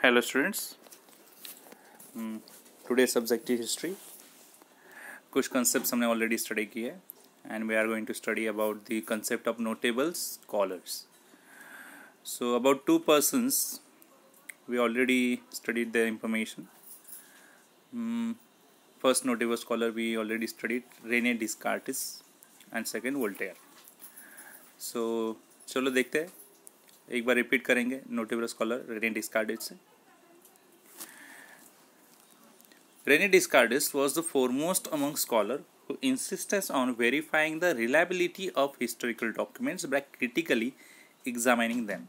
Hello students, today's subject is history. कुछ concepts हमने already study किए and we are going to study about the concept of notable scholars. So about two persons we already studied their information. First notable scholar we already studied René Descartes and second Voltaire. So चलो देखते हैं, एक बार repeat करेंगे notable scholar Renee डिस्कार्टिस से. René Descartes was the foremost among scholars who insisted on verifying the reliability of historical documents by critically examining them.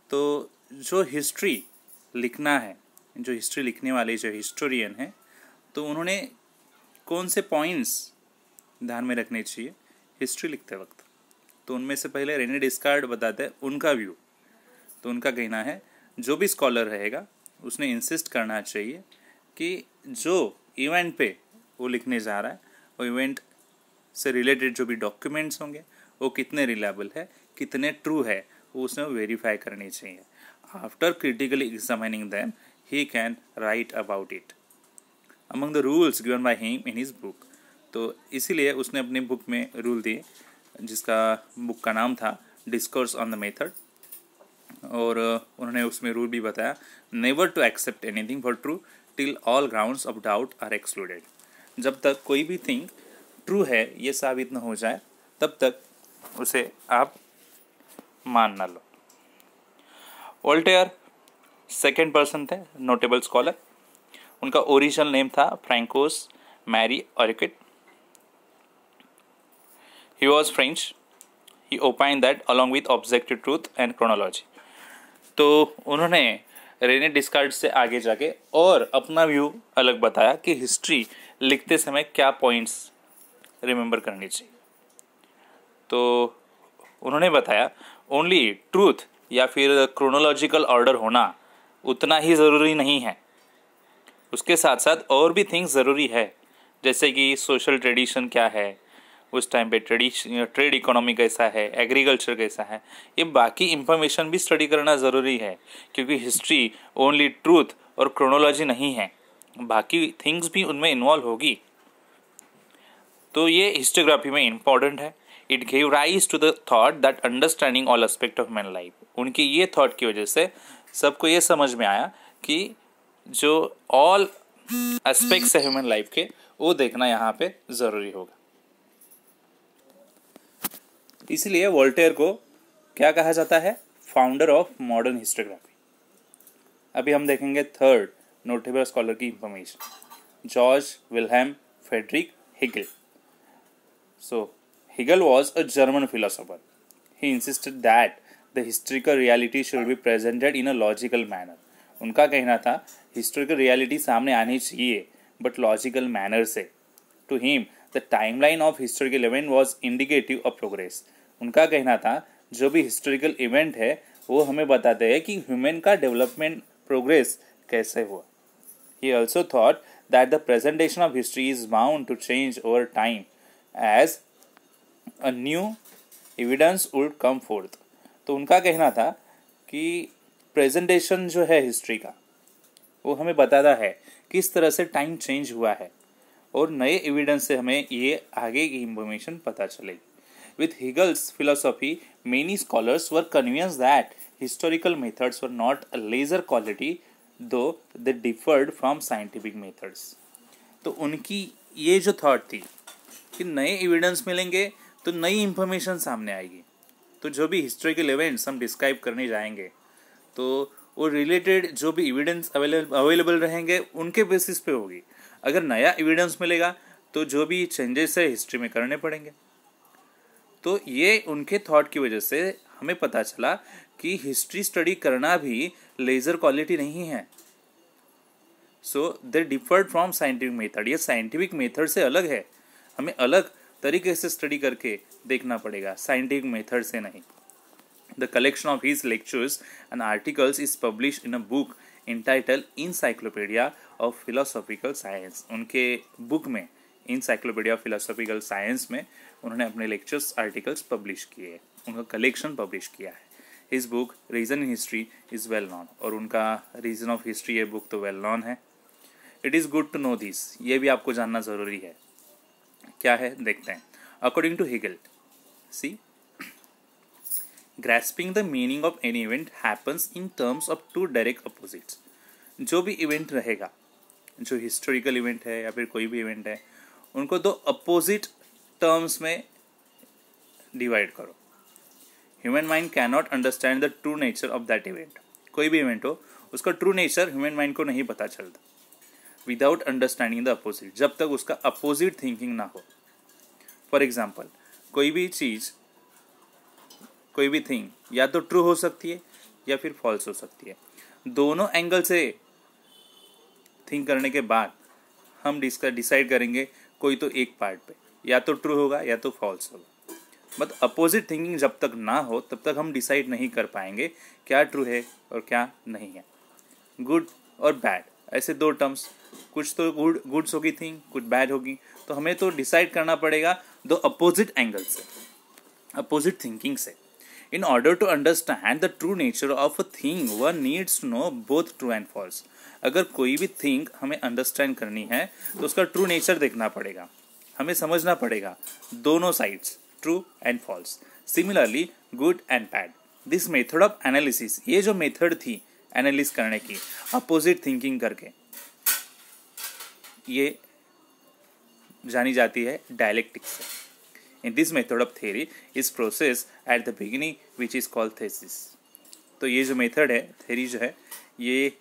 तो जो history लिखना है, जो हिस्ट्री लिखने वाले जो हिस्टोरियन हैं, तो उन्होंने कौन से पॉइंट्स ध्यान में रखने चाहिए हिस्ट्री लिखते वक्त. तो उनमें से पहले रेने डिस्कार्ट बताते हैं उनका व्यू. तो उनका कहना है जो भी स्कॉलर रहेगा उसने इंसिस्ट करना चाहिए कि जो इवेंट पे वो लिखने जा रहा है वो इवेंट से रिलेटेड जो भी डॉक्यूमेंट्स होंगे वो कितने रिलायबल है, कितने ट्रू है, वो उसने वेरीफाई करनी चाहिए. After critically examining them he can write about it among the rules given by him in his book. तो इसीलिए उसने अपनी बुक में रूल दिए, जिसका बुक का नाम था डिस्कोर्स ऑन द मेथड. और उन्होंने उसमें रूल भी बताया, never to accept anything for true till all grounds of doubt are excluded. जब तक कोई भी थिंग ट्रू है ये साबित न हो जाए तब तक उसे आप मान ना लो. वोल्टेयर सेकेंड पर्सन थे नोटेबल स्कॉलर. उनका ओरिजिनल नेम था François Marie Arouet. He was French. He opined that along with objective truth and chronology. तो उन्होंने रेने डिस्कार्ट्स से आगे जाके और अपना व्यू अलग बताया कि हिस्ट्री लिखते समय क्या पॉइंट्स रिमेंबर करनी चाहिए. तो उन्होंने बताया ओनली ट्रूथ या फिर क्रोनोलॉजिकल ऑर्डर होना उतना ही ज़रूरी नहीं है, उसके साथ साथ और भी थिंग्स ज़रूरी है, जैसे कि सोशल ट्रेडिशन क्या है उस टाइम पे, ट्रेड इकोनॉमी कैसा है, एग्रीकल्चर कैसा है, ये बाकी इंफॉर्मेशन भी स्टडी करना ज़रूरी है. क्योंकि हिस्ट्री ओनली ट्रूथ और क्रोनोलॉजी नहीं है, बाकी थिंग्स भी उनमें इन्वॉल्व होगी. तो ये हिस्टोग्राफी में इम्पॉर्टेंट है. It gave rise to the thought that understanding all aspect of man life. उनकी ये थॉट की वजह से सबको ये समझ में आया कि जो ऑल एस्पेक्ट्स है ह्यूमन लाइफ के वो देखना यहाँ पे ज़रूरी होगा. इसलिए वोल्टेयर को क्या कहा जाता है, फाउंडर ऑफ मॉडर्न हिस्टोग्राफी. अभी हम देखेंगे थर्ड नोटेबल स्कॉलर की information, George Wilhelm Friedrich Hegel. So Hegel was a German philosopher. He insisted that the historical reality should be presented in a logical manner. उनका कहना था historical reality सामने आनी चाहिए बट लॉजिकल मैनर से. To him the timeline of historical event was indicative of progress. उनका कहना था जो भी हिस्टोरिकल इवेंट है वो हमें बताते हैं कि ह्यूमन का डेवलपमेंट प्रोग्रेस कैसे हुआ. He also thought that the presentation of history is bound to change over time as a new evidence would come forth. तो उनका कहना था कि प्रेजेंटेशन जो है हिस्ट्री का वो हमें बताता है किस तरह से टाइम चेंज हुआ है और नए एविडेंस से हमें ये आगे की इंफॉर्मेशन पता चलेगी. With Hegel's philosophy, many scholars were convinced that historical methods were not a lesser quality, though they differed from scientific methods. तो उनकी ये जो थॉट थी कि नए एविडेंस मिलेंगे तो नई इंफॉर्मेशन सामने आएगी. तो जो भी हिस्टोरिकल इवेंट्स हम डिस्क्राइब करने जाएंगे तो वो रिलेटेड जो भी एविडेंस अवेलेबल रहेंगे उनके बेसिस पे होगी. अगर नया एविडेंस मिलेगा तो जो भी चेंजेस है हिस्ट्री में करने पड़ेंगे. तो ये उनके थॉट की वजह से हमें पता चला कि हिस्ट्री स्टडी करना भी लेजर क्वालिटी नहीं है. सो दे डिफर्ड फ्रॉम साइंटिफिक मेथड. ये साइंटिफिक मेथड से अलग है, हमें अलग तरीके से स्टडी करके देखना पड़ेगा, साइंटिफिक मेथड से नहीं. The collection of his lectures and articles is published in a book entitled encyclopaedia of philosophical science. उनके बुक में इंसाइक्लोपीडिया ऑफ फिलोसॉफिकल साइंस में उन्होंने अपने लेक्चर्स आर्टिकल्स पब्लिश किए, उनका कलेक्शन पब्लिश किया है. His book reason in history is well known, और उनका रीजन ऑफ हिस्ट्री ये बुक तो वेल नॉन है। It is good to know this, ये भी आपको जानना ज़रूरी है। क्या है देखते हैं। According to Hegel, see grasping the meaning of any event happens in terms of two direct opposites. जो भी इवेंट रहेगा, जो हिस्टोरिकल इवेंट है या फिर कोई भी इवेंट है, उनको दो अपोजिट टर्म्स में डिवाइड करो। Human mind can not understand the true nature of that event. कोई भी इवेंट हो, उसका ट्रू नेचर ह्यूमन माइंड को नहीं पता चलता विदाउट अंडरस्टैंडिंग द अपोजिट, जब तक उसका अपोजिट थिंकिंग ना हो। फॉर एग्जाम्पल, कोई भी चीज़, कोई भी थिंग या तो ट्रू हो सकती है या फिर फॉल्स हो सकती है। दोनों एंगल से थिंक करने के बाद हम डिसाइड करेंगे कोई तो एक पार्ट पे, या तो ट्रू होगा या तो फॉल्स होगा। बट अपोजिट थिंकिंग जब तक ना हो तब तक हम डिसाइड नहीं कर पाएंगे क्या ट्रू है और क्या नहीं है। गुड और बैड, ऐसे दो टर्म्स, कुछ तो गुड्स होगी थिंग, कुछ बैड होगी, तो हमें तो डिसाइड करना पड़ेगा दो अपोजिट एंगल से, अपोजिट थिंकिंग से। In order to understand the true nature of a thing, one needs to know both true and false. अगर कोई भी थिंग हमें अंडरस्टैंड करनी है तो उसका ट्रू नेचर देखना पड़ेगा, हमें समझना पड़ेगा दोनों sides, true and false. Similarly good and bad, this method of analysis, ये जो मेथड थी एनालिस करने की अपोजिट थिंकिंग करके, ये जानी जाती है डायलेक्टिक्स से। In this method of theory is process at the beginning which is called thesis. तो ये जो मेथड है, थेरी जो है, ये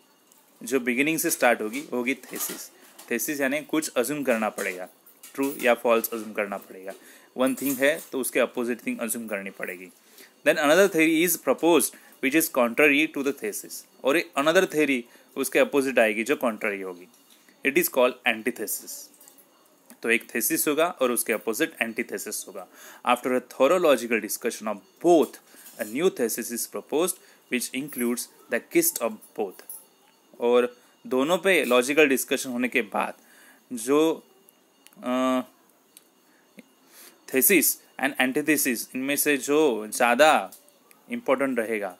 जो बिगिनिंग से स्टार्ट होगी थेसिस। थेसिस यानी कुछ अज्यूम करना पड़ेगा, ट्रू या फॉल्स अज्यूम करना पड़ेगा। वन थिंग है तो उसके अपोजिट थिंग अज्यूम करनी पड़ेगी। Then another theory is proposed which is contrary to the thesis, और एक अनदर थेरी उसके अपोजिट आएगी जो कॉन्ट्ररी होगी। It is called antithesis. तो एक थेसिस होगा और उसके अपोजिट एंटीथेसिस होगा। After a thorough logical discussion of both, a new thesis is proposed which includes the gist of both. और दोनों पे लॉजिकल डिस्कशन होने के बाद जो थेसिस एंड एंटीथेसिस, इनमें से जो ज़्यादा इम्पोर्टेंट रहेगा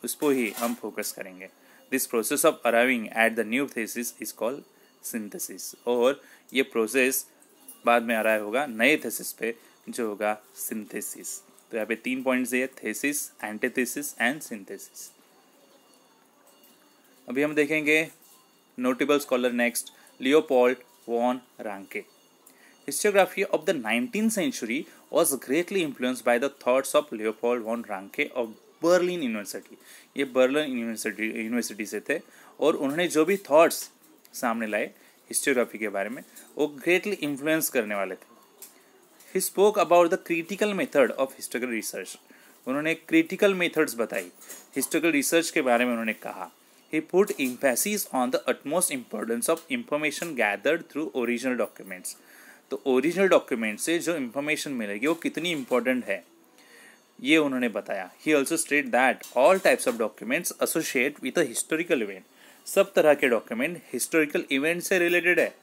उसको ही हम फोकस करेंगे। This process of arriving at the new thesis is called synthesis, और ये प्रोसेस बाद में अराइव होगा नए थेसिस पे जो होगा सिंथेसिस। तो यहाँ पे 3 पॉइंट्स दिए, थेसिस, एंटीथेसिस एंड सिंथेसिस। अभी हम देखेंगे notable scholar next, Leopold von Ranke. Historiography of the 19th century was greatly influenced by the thoughts of Leopold von Ranke of Berlin university. ये बर्लिन यूनिवर्सिटी से थे, और उन्होंने जो भी थॉट्स सामने लाए हिस्टोग्राफी के बारे में वो ग्रेटली इन्फ्लुएंस करने वाले थे। He spoke about the critical method of historical research. उन्होंने क्रिटिकल मेथड्स बताई हिस्टोरिकल रिसर्च के बारे में। उन्होंने कहा he put emphasis on the utmost importance of information gathered through original documents. तो ओरिजिनल डॉक्यूमेंट से जो इन्फॉर्मेशन मिलेगी वो कितनी इंपॉर्टेंट है ये उन्होंने बताया। He also state that all types of documents associate with a historical event. सब तरह के डॉक्यूमेंट हिस्टोरिकल इवेंट से रिलेटेड है,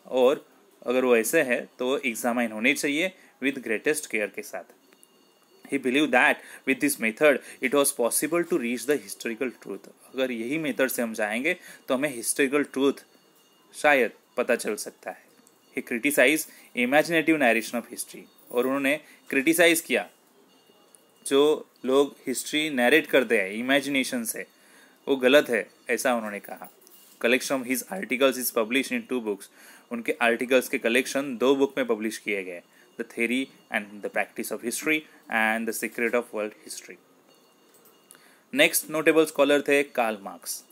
और अगर वो ऐसे है तो एग्जामाइन होने चाहिए विद ग्रेटेस्ट केयर के साथ। He believe that with this method it was possible to reach the historical truth. अगर यही मेथड से हम जाएंगे तो हमें हिस्टोरिकल ट्रूथ शायद पता चल सकता है। He criticise imaginative narration of history, और उन्होंने क्रिटिसाइज किया जो लोग हिस्ट्री नैरेट करते हैं इमेजिनेशन से, वो गलत है, ऐसा उन्होंने कहा। Collection of his articles is publish in 2 books। उनके आर्टिकल्स के कलेक्शन 2 बुक में पब्लिश किए गए, the theory and the practice of history and the secret of world history. Next notable scholar थे Karl Marx.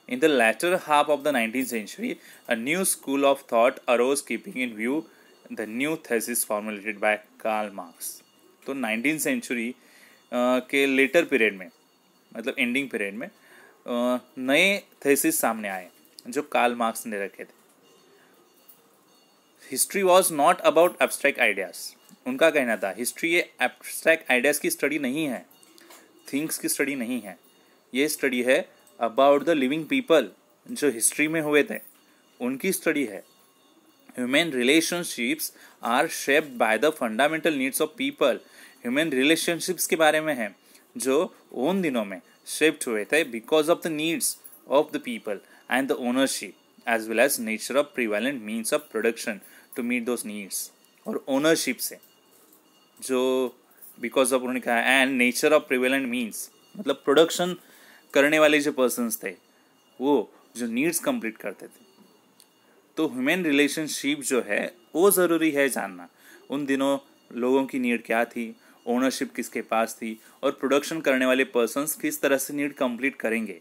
In the latter half of the 19th century, a new school of thought arose keeping in view the new thesis formulated by Karl Marx। तो 19th century के letter period में, मतलब ending period में नए thesis सामने आए जो Karl Marx ने रखे थे। History was not about abstract ideas. उनका कहना था हिस्ट्री ये एब्स्ट्रैक्ट आइडियाज की स्टडी नहीं है, थिंग्स की स्टडी नहीं है, ये स्टडी है अबाउट द लिविंग पीपल जो हिस्ट्री में हुए थे, उनकी स्टडी है। Human relationships are shaped by the fundamental needs of people. Human relationships के बारे में है जो उन दिनों में शिफ्ट हुए थे because of the needs of the people and the ownership as well as nature of prevalent means of production to meet those needs. और ओनरशिप से जो बिकॉज ऑफ उन्होंने कहा and nature of prevalent means मतलब production करने वाले जो persons थे वो जो नीड्स कंप्लीट करते थे। तो ह्यूमन रिलेशनशिप जो है वो ज़रूरी है जानना। उन दिनों लोगों की नीड क्या थी, ओनरशिप किसके पास थी और प्रोडक्शन करने वाले पर्सन्स किस तरह से नीड कंप्लीट करेंगे।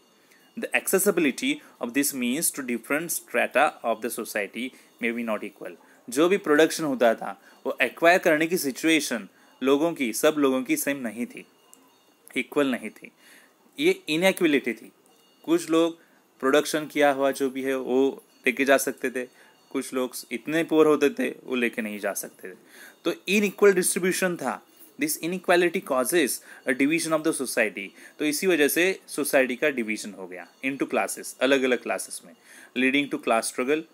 The accessibility of this means to different strata of the society may be not equal. जो भी प्रोडक्शन होता था वो एक्वायर करने की सिचुएशन लोगों की, सब लोगों की सेम नहीं थी, इक्वल नहीं थी। ये इनइक्वलिटी थी। कुछ लोग प्रोडक्शन किया हुआ जो भी है वो लेके जा सकते थे, कुछ लोग इतने पुअर होते थे वो लेके नहीं जा सकते थे। तो इनइक्वल डिस्ट्रीब्यूशन था। This inequality causes a division of the society. तो इसी वजह से सोसाइटी का डिवीजन हो गया इनटू क्लासेस, अलग अलग क्लासेस में, leading to class struggle.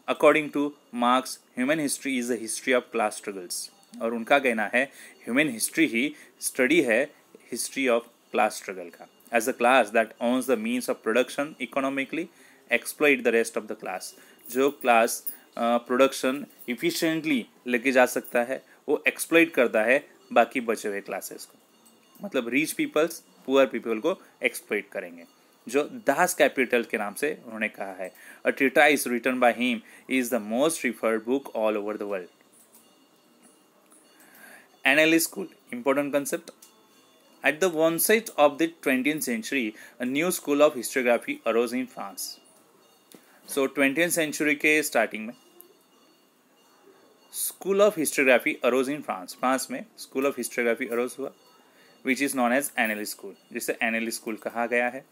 According to Marx, human history is the history of class struggles. और उनका कहना है ह्यूमन हिस्ट्री ही स्टडी है हिस्ट्री ऑफ क्लास स्ट्रगल का। As a class that owns the means of production economically exploit the rest of the class. जो class production efficiently लेके जा सकता है वो एक्सप्लॉइट करता है बाकी बचे हुए क्लासेस को। मतलब रिच पीपल्स पुअर पीपल को एक्सप्लॉइट करेंगे, जो दास कैपिटल के नाम से उन्होंने कहा है। A treatise written by him is the most referred book all over the world. Annales School, important concept. At the onset of the 20th century, a new school of historiography arose in France. So 20th century के starting में school of historiography arose in France. France में school of historiography arose हुआ which is known as Annales school, जिसे Annales school कहा गया है।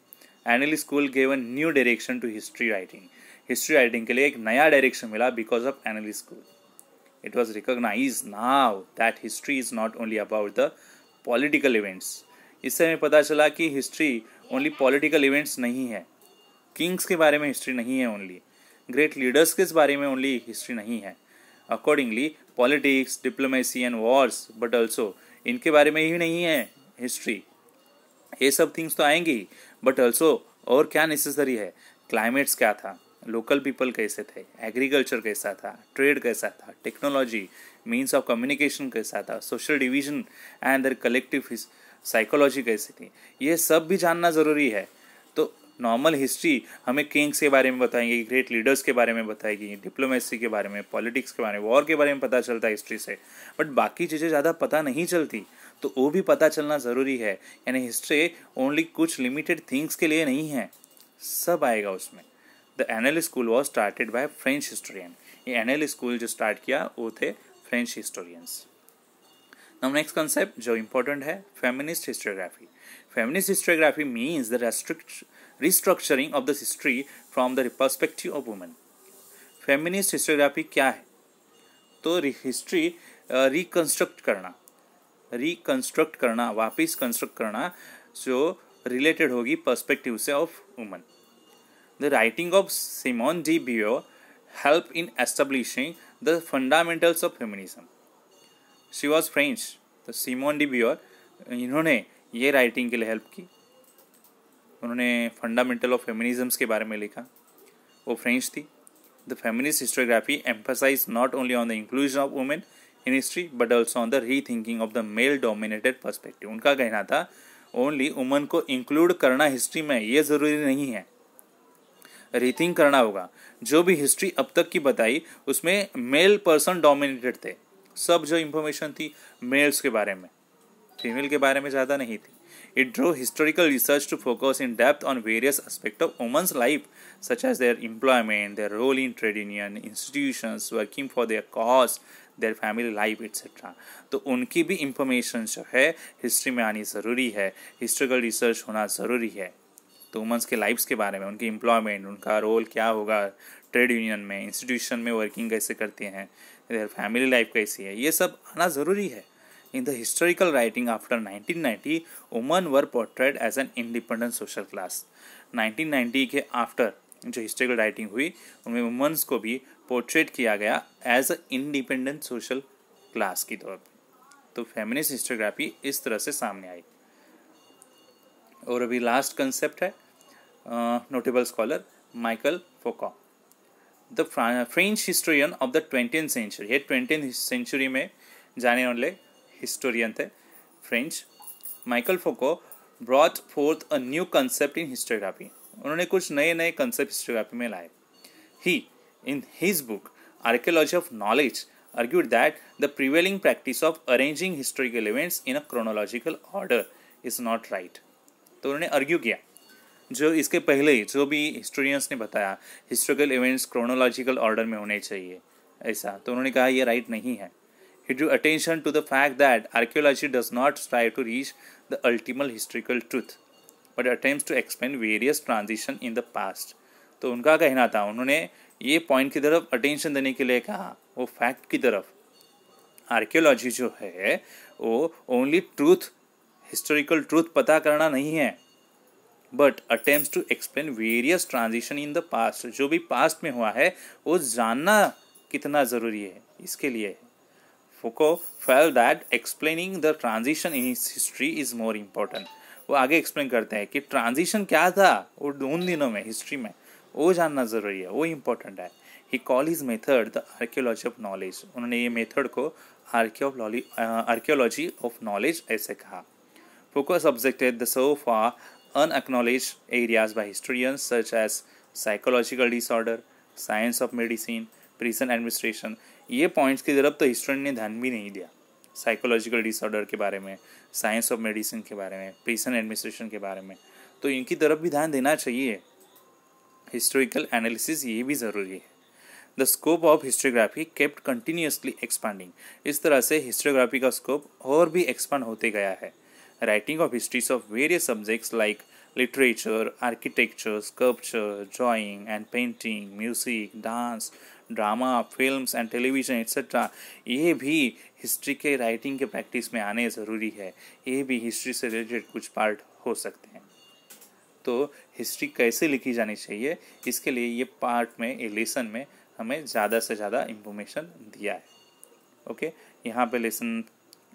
Annales school gave a new direction to history writing. History writing के लिए एक नया डायरेक्शन मिला because of Annales school. It was recognized now that history is not only about the political events. इससे हमें पता चला कि हिस्ट्री ओनली पॉलिटिकल इवेंट्स नहीं है, किंग्स के बारे में हिस्ट्री नहीं है ओनली, ग्रेट लीडर्स के बारे में ओनली हिस्ट्री नहीं है। Accordingly politics, diplomacy and Wars, but also इनके बारे में ही नहीं है हिस्ट्री। ये सब थिंग्स तो आएंगी ही, बट ऑल्सो और क्या नेसेसरी है, क्लाइमेट्स क्या था, लोकल पीपल कैसे थे, एग्रीकल्चर कैसा था, ट्रेड कैसा था, टेक्नोलॉजी, मीन्स ऑफ कम्युनिकेशन कैसा था, social division and their collective psychology कैसी थी, ये सब भी जानना ज़रूरी है। तो नॉर्मल हिस्ट्री हमें किंग्स के बारे में बताएंगे, ग्रेट लीडर्स के बारे में बताएगी, डिप्लोमेसी के बारे में, पॉलिटिक्स के बारे में, वॉर के बारे में पता चलता है हिस्ट्री से, बट बाकी चीज़ें ज़्यादा पता नहीं चलती, तो वो भी पता चलना ज़रूरी है। यानी हिस्ट्री ओनली कुछ लिमिटेड थिंग्स के लिए नहीं है, सब आएगा उसमें। The NL school was started by French historian. ये एनएल स्कूल जो स्टार्ट किया वो थे French historians. Now next concept जो इम्पोर्टेंट है, feminist historiography. Feminist historiography means the restructuring of the history from the perspective of women. Feminist historiography क्या है? तो हिस्ट्री रिकंस्ट्रक्ट करना, वापिस कंस्ट्रक्ट करना, जो रिलेटेड होगी पर्सपेक्टिव से of women. The writing of Simone de Beauvoir helped in establishing the fundamentals of feminism. She was French. तो Simone de Beauvoir इन्होंने ये राइटिंग के लिए हेल्प की, उन्होंने फंडामेंटल ऑफ फेमिनिज्म्स के बारे में लिखा, वो फ्रेंच थी। The feminist historiography emphasize not only on the inclusion of women in history but also on the rethinking of the male dominated perspective. उनका कहना था ओनली वुमेन को इंक्लूड करना हिस्ट्री में ये ज़रूरी नहीं है, रीथिंक करना होगा। जो भी हिस्ट्री अब तक की बताई उसमें मेल पर्सन डोमिनेटेड थे, सब जो इंफॉर्मेशन थी मेल्स के बारे में, फीमेल के बारे में ज़्यादा नहीं थी। It drew historical research to focus in depth on various aspect of women's life such as their employment, their role in trade union, institutions, working for their cause, their family life etcetera. तो उनकी भी information जो है history में आनी ज़रूरी है, historical research होना ज़रूरी है। तो वुमेंस के लाइफ्स के बारे में, उनकी एम्प्लॉयमेंट, उनका रोल क्या होगा ट्रेड यूनियन में, इंस्टीट्यूशन में वर्किंग कैसे करते हैं, देयर फैमिली लाइफ कैसी है, ये सब आना ज़रूरी है। In the historical writing after 1990 women were portrayed as an independent social class. 1990 के आफ्टर जो हिस्टोरिकल राइटिंग हुई उनमें वुमेन्स को भी पोर्ट्रेट किया गया as a independent social class की तौर पर। तो फेमिनिस्ट हिस्टोग्राफी इस तरह से सामने आई। और अभी लास्ट कंसेप्ट है notable scholar Michel Foucault, the French historian of the 20th century. ये 20th सेंचुरी में जाने वाले हिस्टोरियन थे French. Michel Foucault brought forth a new concept in historiography. उन्होंने कुछ नए नए कंसेप्ट हिस्टोग्राफी में लाए। He in his book archaeology of knowledge argued that the prevailing practice of arranging historical events in a chronological order is not right। तो उन्होंने argue किया, जो इसके पहले जो भी हिस्टोरियंस ने बताया हिस्टोरिकल इवेंट्स क्रोनोलॉजिकल ऑर्डर में होने चाहिए ऐसा, तो उन्होंने कहा ये राइट नहीं है। He drew attention to the fact that archaeology does not strive to reach the ultimate historical truth, but attempts to explain various transitions in the past। तो उनका कहना था, उन्होंने ये पॉइंट की तरफ अटेंशन देने के लिए कहा, वो फैक्ट की तरफ। आर्कियोलॉजी जो है वो ओनली ट्रूथ, हिस्टोरिकल ट्रूथ पता करना नहीं है, but attempts to explain various transition in the past. जो भी पास्ट में हुआ है वो जानना कितना ज़रूरी है, इसके लिए Foucault felt that explaining the transition in history is more important. वो आगे एक्सप्लेन करते हैं कि ट्रांजिशन क्या था वो उन दिनों में हिस्ट्री में, वो जानना ज़रूरी है, वो इम्पोर्टेंट है। He call his method the archaeology of knowledge. उन्होंने ये मेथड को आर्कियोलॉजी ऑफ नॉलेज ऐसे कहा। Foucault subjected the so far unacknowledged areas by historians such as psychological disorder, science of medicine, prison administration। ये points की तरफ तो historian ने ध्यान भी नहीं दिया। साइकोलॉजिकल डिसऑर्डर के बारे में, साइंस ऑफ मेडिसिन के बारे में, प्रिजन एडमिनिस्ट्रेशन के बारे में, तो इनकी तरफ भी ध्यान देना चाहिए। हिस्टोरिकल एनालिसिस ये भी ज़रूरी है। The scope of historiography kept continuously expanding. इस तरह से हिस्टोग्राफी का स्कोप और भी एक्सपांड होते गया है। Writing of histories of various subjects like literature, architecture, sculpture, drawing and painting, music, dance, drama, films and television etc. ये भी हिस्ट्री के राइटिंग के प्रैक्टिस में आने ज़रूरी है। ये भी हिस्ट्री से रिलेटेड कुछ पार्ट हो सकते हैं। तो हिस्ट्री कैसे लिखी जानी चाहिए, इसके लिए ये पार्ट में, ये लेसन में हमें ज़्यादा से ज़्यादा इंफॉर्मेशन दिया है। ओके, यहाँ पे लेसन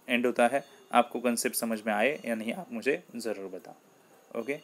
एंड होता है। आपको कंसेप्ट समझ में आए या नहीं आप मुझे ज़रूर बताओ। ओके।